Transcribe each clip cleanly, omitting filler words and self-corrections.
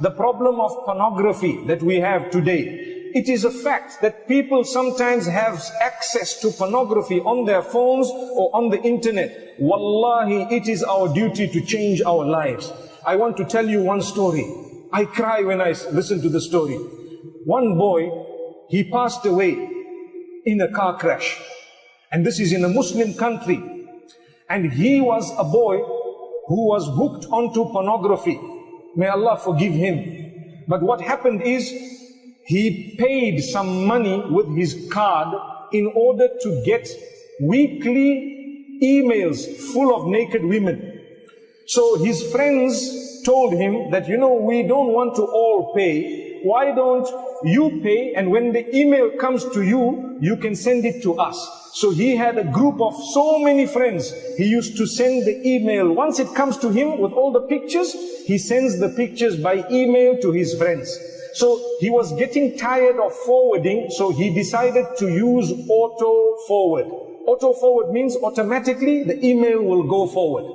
The problem of pornography that we have today, it is a fact that people sometimes have access to pornography on their phones or on the internet. Wallahi, it is our duty to change our lives. I want to tell you one story. I cry when I listen to the story. One boy, he passed away in a car crash. And this is in a Muslim country. And he was a boy who was hooked onto pornography. May Allah forgive him. But what happened is, he paid some money with his card in order to get weekly emails full of naked women. So his friends told him that, we don't want to all pay. Why don't you pay, and when the email comes to you, you can send it to us. So he had a group of so many friends. He used to send the email. Once it comes to him with all the pictures, he sends the pictures by email to his friends. So he was getting tired of forwarding, so he decided to use auto forward. Auto forward means automatically the email will go forward.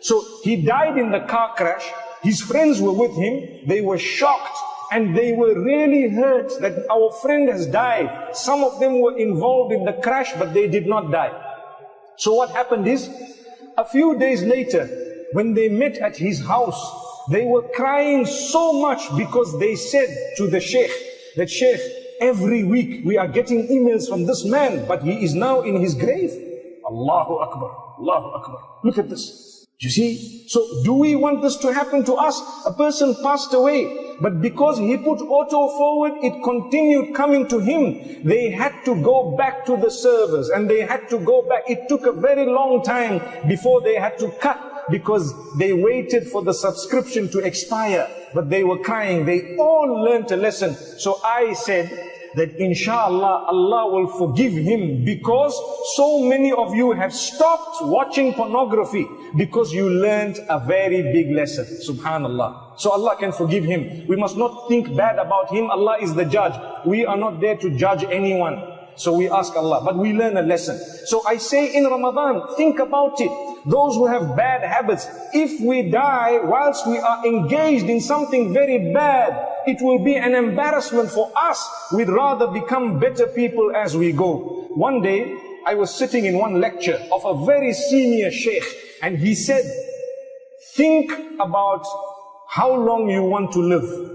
So he died in the car crash. His friends were with him. They were shocked and they were really hurt that our friend has died. Some of them were involved in the crash, but they did not die. So what happened is, a few days later, when they met at his house, they were crying so much because they said to the sheikh, that Sheikh, every week we are getting emails from this man, but he is now in his grave. Allahu Akbar, Allahu Akbar. Look at this. You see? So do we want this to happen to us? A person passed away, but because he put auto forward, it continued coming to him. They had to go back to the servers and they had to go back. It took a very long time before they had to cut, because they waited for the subscription to expire. But they were crying. They all learned a lesson. So I said that inshallah Allah will forgive him, because so many of you have stopped watching pornography because you learned a very big lesson. Subhanallah. So Allah can forgive him. We must not think bad about him. Allah is the judge. We are not there to judge anyone. So we ask Allah, but we learn a lesson. So I say in Ramadan, think about it. Those who have bad habits, if we die whilst we are engaged in something very bad, it will be an embarrassment for us. We'd rather become better people as we go. One day, I was sitting in one lecture of a very senior sheikh, and he said, think about how long you want to live.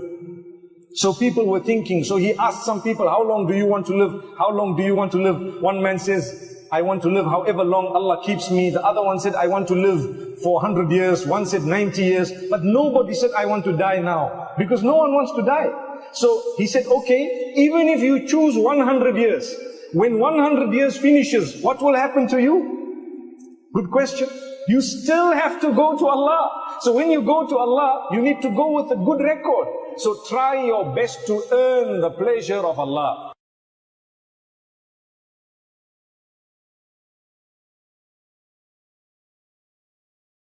So people were thinking, so he asked some people, how long do you want to live? How long do you want to live? One man says, I want to live however long Allah keeps me. The other one said, I want to live for 100 years. One said 90 years. But nobody said, I want to die now. Because no one wants to die. So he said, okay, even if you choose 100 years, when 100 years finishes, what will happen to you? Good question. You still have to go to Allah. So when you go to Allah, you need to go with a good record. So try your best to earn the pleasure of Allah.